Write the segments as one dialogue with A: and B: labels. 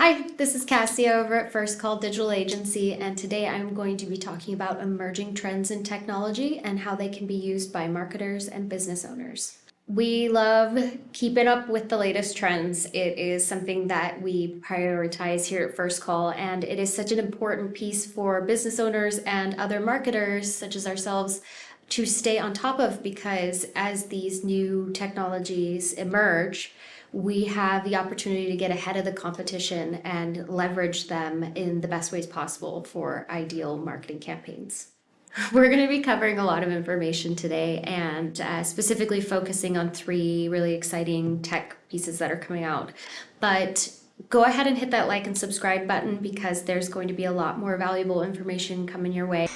A: Hi, this is Cassia over at First Call Digital Agency, and today I'm going to be talking about emerging trends in technology and how they can be used by marketers and business owners. We love keeping up with the latest trends. It is something that we prioritize here at First Call, and it is such an important piece for business owners and other marketers, such as ourselves, to stay on top of, because as these new technologies emerge, we have the opportunity to get ahead of the competition and leverage them in the best ways possible for ideal marketing campaigns. We're going to be covering a lot of information today and specifically focusing on three really exciting tech pieces that are coming out. But go ahead and hit that like and subscribe button, because there's going to be a lot more valuable information coming your way.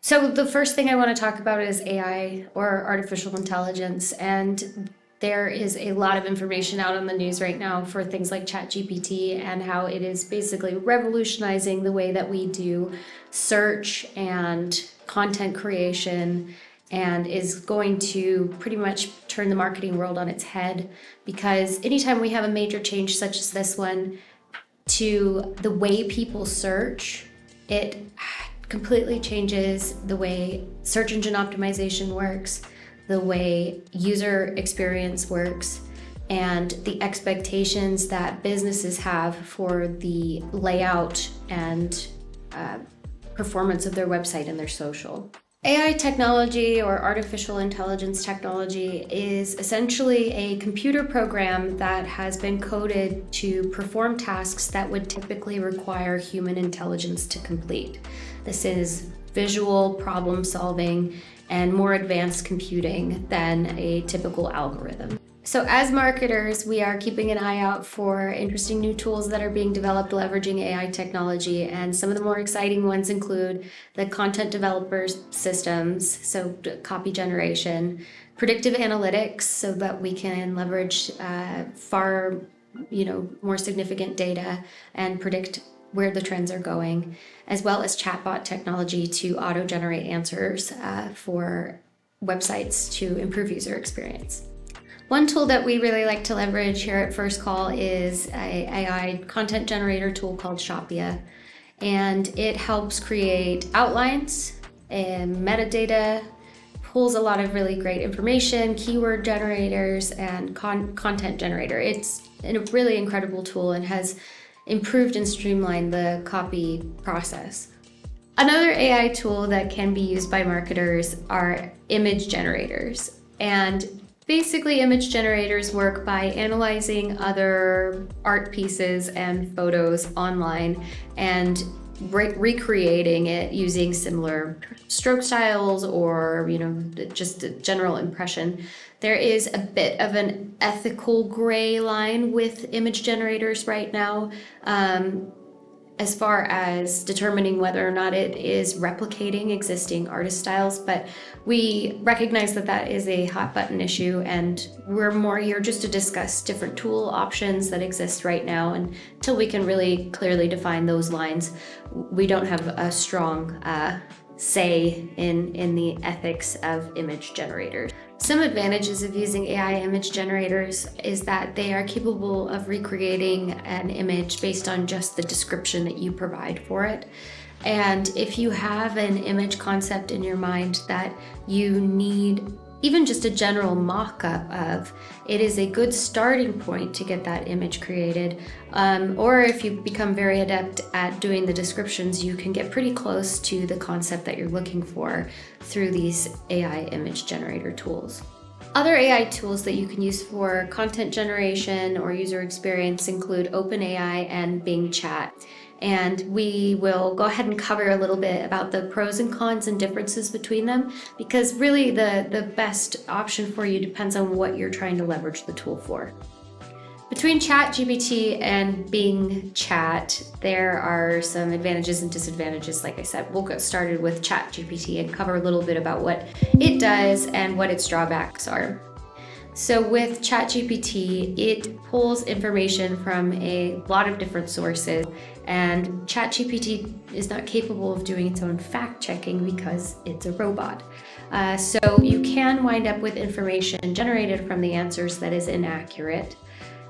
A: So the first thing I want to talk about is AI, or artificial intelligence, and there is a lot of information out on the news right now for things like ChatGPT and how it is basically revolutionizing the way that we do search and content creation, and is going to pretty much turn the marketing world on its head, because anytime we have a major change such as this one to the way people search, it completely changes the way search engine optimization works, the way user experience works, and the expectations that businesses have for the layout and performance of their website and their social. AI technology, or artificial intelligence technology, is essentially a computer program that has been coded to perform tasks that would typically require human intelligence to complete. This is visual problem solving and more advanced computing than a typical algorithm. So as marketers, we are keeping an eye out for interesting new tools that are being developed leveraging AI technology, and some of the more exciting ones include the content developer systems, so copy generation, predictive analytics, so that we can leverage far more significant data and predict where the trends are going, as well as chatbot technology to auto-generate answers for websites to improve user experience. One tool that we really like to leverage here at First Call is an AI content generator tool called Shopia, and it helps create outlines and metadata, pulls a lot of really great information, keyword generators, and content generator. It's a really incredible tool and has improved and streamlined the copy process. Another AI tool that can be used by marketers are image generators. And basically, image generators work by analyzing other art pieces and photos online and recreating it using similar stroke styles, or just a general impression. There is a bit of an ethical gray line with image generators right now, as far as determining whether or not it is replicating existing artist styles, but we recognize that that is a hot button issue, and we're more here just to discuss different tool options that exist right now. And until we can really clearly define those lines, we don't have a strong say in the ethics of image generators. Some advantages of using AI image generators is that they are capable of recreating an image based on just the description that you provide for it. And if you have an image concept in your mind that you need even just a general mock-up of, it is a good starting point to get that image created. Or if you become very adept at doing the descriptions, you can get pretty close to the concept that you're looking for through these AI image generator tools. Other AI tools that you can use for content generation or user experience include OpenAI and Bing Chat. And we will go ahead and cover a little bit about the pros and cons and differences between them, because really the best option for you depends on what you're trying to leverage the tool for. Between ChatGPT and Bing Chat, there are some advantages and disadvantages. Like I said, we'll get started with ChatGPT and cover a little bit about what it does and what its drawbacks are. So with ChatGPT, it pulls information from a lot of different sources, and ChatGPT is not capable of doing its own fact checking because it's a robot. So you can wind up with information generated from the answers that is inaccurate.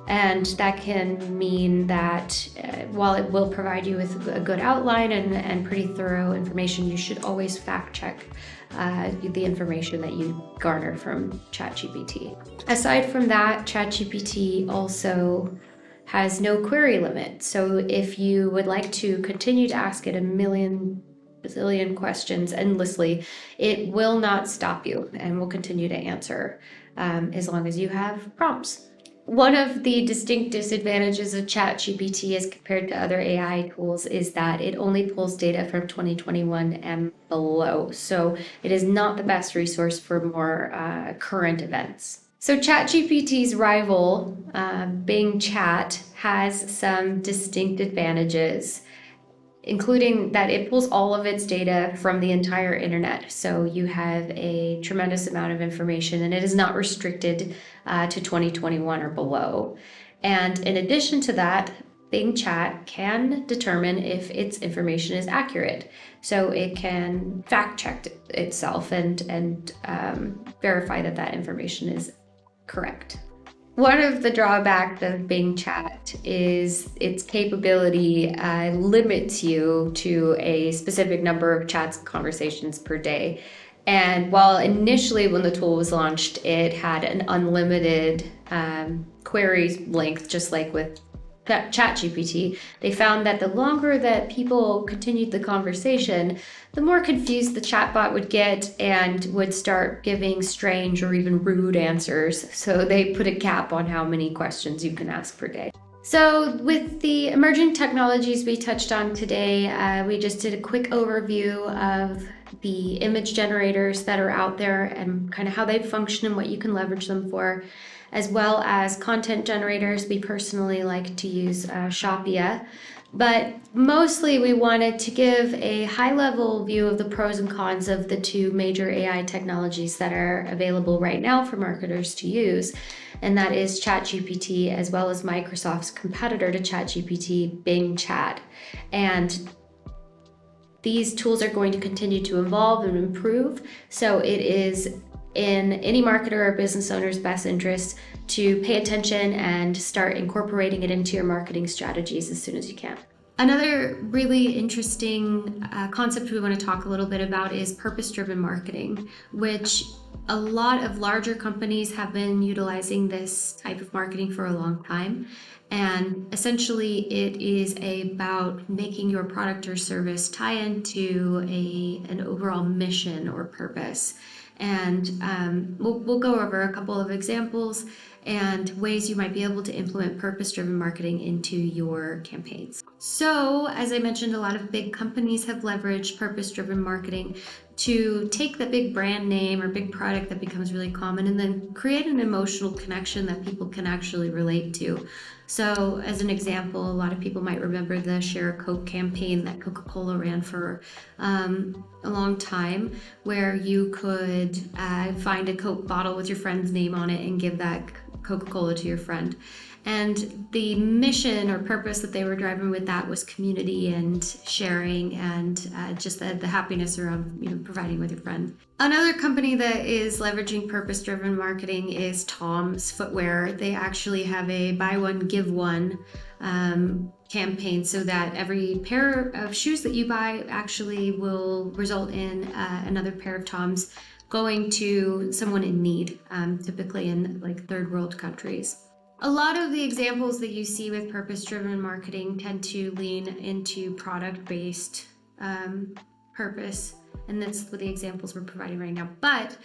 A: And that can mean that while it will provide you with a good outline and pretty thorough information, you should always fact check the information that you garner from ChatGPT. Aside from that, ChatGPT also has no query limit. So if you would like to continue to ask it a bazillion questions endlessly, it will not stop you and will continue to answer as long as you have prompts. One of the distinct disadvantages of ChatGPT as compared to other AI tools is that it only pulls data from 2021 and below. So it is not the best resource for more current events. So ChatGPT's rival, Bing Chat, has some distinct advantages, including that it pulls all of its data from the entire internet. So you have a tremendous amount of information, and it is not restricted to 2021 or below. And in addition to that, Bing Chat can determine if its information is accurate. So it can fact check itself and verify that that information is correct. One of the drawbacks of Bing Chat is its capability limits you to a specific number of chats and conversations per day. And while initially when the tool was launched, it had an unlimited query length, just like with ChatGPT, they found that the longer that people continued the conversation, the more confused the chatbot would get and would start giving strange or even rude answers. So they put a cap on how many questions you can ask per day. So with the emerging technologies we touched on today, we just did a quick overview of the image generators that are out there and kind of how they function and what you can leverage them for, as well as content generators. We personally like to use Shopia, but mostly we wanted to give a high-level view of the pros and cons of the two major AI technologies that are available right now for marketers to use, and that is ChatGPT as well as Microsoft's competitor to ChatGPT, Bing Chat. And these tools are going to continue to evolve and improve, so it is in any marketer or business owner's best interest to pay attention and start incorporating it into your marketing strategies as soon as you can. Another really interesting concept we want to talk a little bit about is purpose-driven marketing, which a lot of larger companies have been utilizing this type of marketing for a long time. And essentially it is about making your product or service tie into an overall mission or purpose. And we'll go over a couple of examples and ways you might be able to implement purpose-driven marketing into your campaigns. So, as I mentioned, a lot of big companies have leveraged purpose-driven marketing to take the big brand name or big product that becomes really common and then create an emotional connection that people can actually relate to. So, as an example, a lot of people might remember the Share a Coke campaign that Coca-Cola ran for a long time, where you could find a Coke bottle with your friend's name on it and give that Coca-Cola to your friend. And the mission or purpose that they were driving with that was community and sharing and just the happiness around providing with your friend. Another company that is leveraging purpose-driven marketing is Tom's Footwear. They actually have a buy one, give one campaign, so that every pair of shoes that you buy actually will result in another pair of Tom's going to someone in need, typically in like third world countries. A lot of the examples that you see with purpose-driven marketing tend to lean into product-based purpose, and that's what the examples we're providing right now. But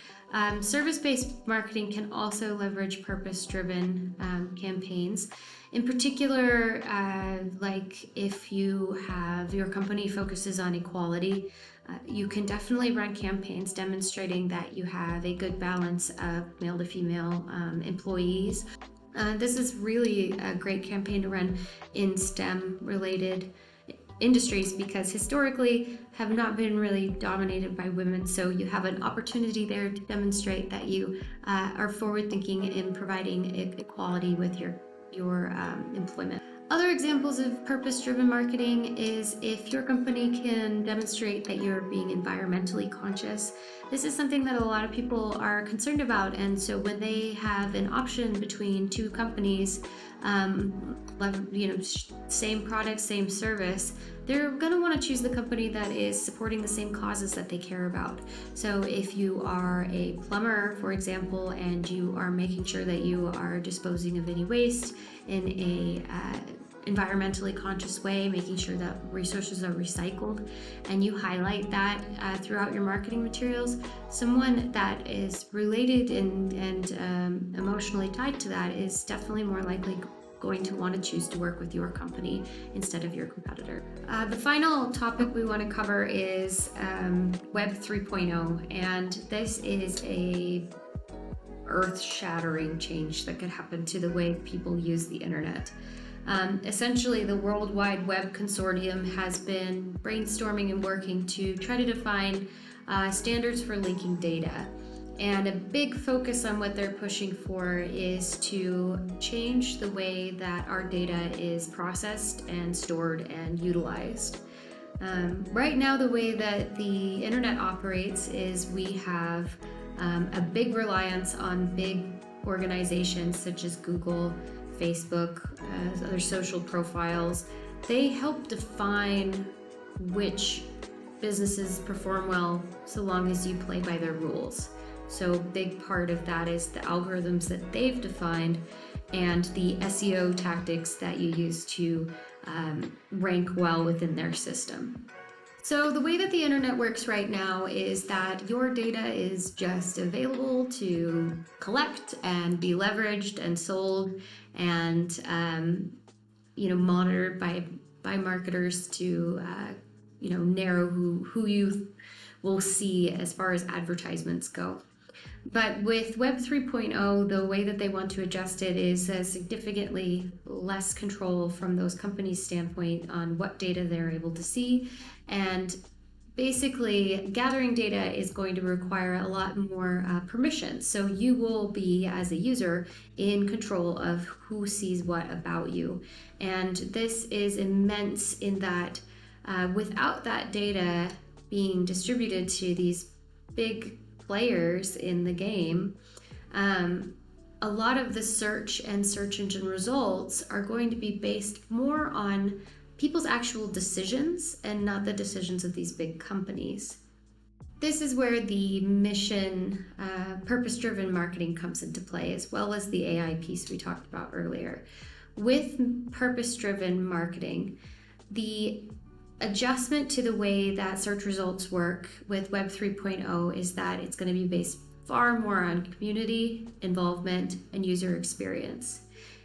A: service-based marketing can also leverage purpose-driven campaigns. In particular, like if you have your company focuses on equality, you can definitely run campaigns demonstrating that you have a good balance of male to female employees. This is really a great campaign to run in STEM related industries because historically have not been really dominated by women. So you have an opportunity there to demonstrate that you are forward thinking in providing equality with your employment. Other examples of purpose-driven marketing is if your company can demonstrate that you're being environmentally conscious This is something that a lot of people are concerned about, and so when they have an option between two companies, same product, same service, they're going to want to choose the company that is supporting the same causes that they care about. So if you are a plumber, for example, and you are making sure that you are disposing of any waste in a environmentally conscious way, making sure that resources are recycled, and you highlight that throughout your marketing materials, someone that is related and emotionally tied to that is definitely more likely going to want to choose to work with your company instead of your competitor. The final topic we want to cover is Web 3.0, and this is a earth-shattering change that could happen to the way people use the internet. Essentially, the World Wide Web Consortium has been brainstorming and working to try to define standards for linking data. And a big focus on what they're pushing for is to change the way that our data is processed and stored and utilized. Right now, the way that the internet operates is we have a big reliance on big organizations such as Google, Facebook, other social profiles. They help define which businesses perform well so long as you play by their rules. So a big part of that is the algorithms that they've defined and the SEO tactics that you use to rank well within their system. So the way that the internet works right now is that your data is just available to collect and be leveraged and sold and monitored by marketers to narrow who you will see as far as advertisements go. But with Web 3.0, the way that they want to adjust it is significantly less control from those companies' standpoint on what data they're able to see. And basically, gathering data is going to require a lot more permission. So you will be, as a user, in control of who sees what about you. And this is immense in that without that data being distributed to these big players in the game, a lot of the search and search engine results are going to be based more on people's actual decisions and not the decisions of these big companies. This is where the mission, purpose-driven marketing comes into play, as well as the AI piece we talked about earlier. With purpose-driven marketing, the adjustment to the way that search results work with Web 3.0 is that it's going to be based far more on community involvement and user experience.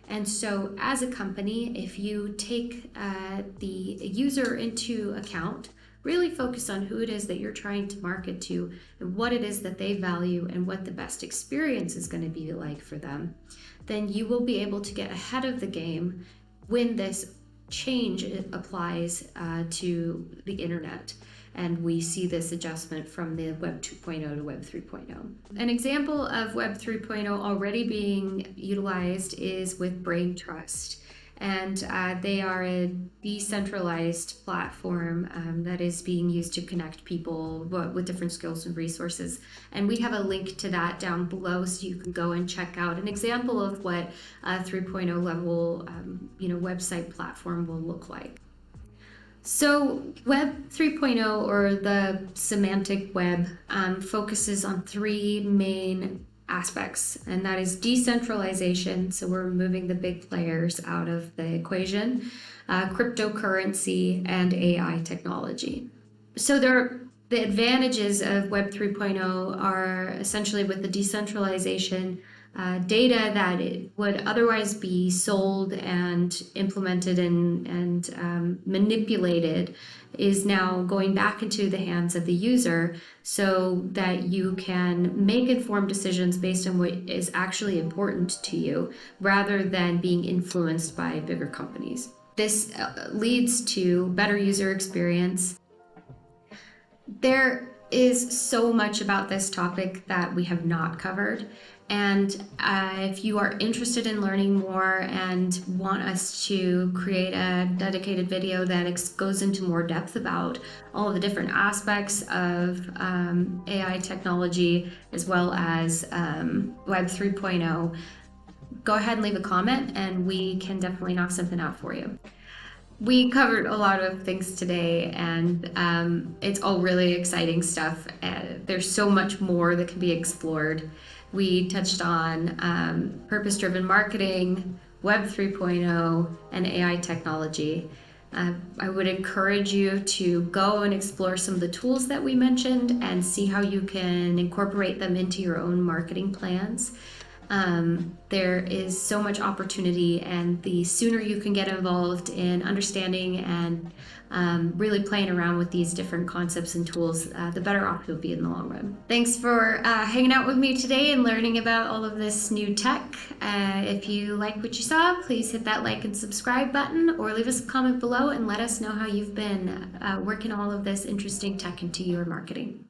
A: And so as a company, if you take the user into account, really focus on who it is that you're trying to market to and what it is that they value and what the best experience is going to be like for them, then you will be able to get ahead of the game when this change applies to the internet. And we see this adjustment from the Web 2.0 to Web 3.0. An example of Web 3.0 already being utilized is with Braintrust. And they are a decentralized platform that is being used to connect people with different skills and resources. And we have a link to that down below so you can go and check out an example of what a 3.0 level website platform will look like. So Web 3.0, or the semantic web, focuses on three main aspects, and that is decentralization, so we're removing the big players out of the equation, cryptocurrency, and AI technology. So the advantages of Web 3.0 are essentially with the decentralization, data that it would otherwise be sold and implemented and manipulated is now going back into the hands of the user so that you can make informed decisions based on what is actually important to you rather than being influenced by bigger companies. This leads to better user experience. There is so much about this topic that we have not covered. And if you are interested in learning more and want us to create a dedicated video that goes into more depth about all of the different aspects of AI technology as well as Web 3.0, go ahead and leave a comment and we can definitely knock something out for you. We covered a lot of things today, and it's all really exciting stuff. There's so much more that can be explored. We touched on purpose-driven marketing, Web 3.0, and AI technology. I would encourage you to go and explore some of the tools that we mentioned and see how you can incorporate them into your own marketing plans. There is so much opportunity, and the sooner you can get involved in understanding and really playing around with these different concepts and tools, the better off you'll be in the long run. Thanks for hanging out with me today and learning about all of this new tech. If you like what you saw, please hit that like and subscribe button, or leave us a comment below and let us know how you've been working all of this interesting tech into your marketing.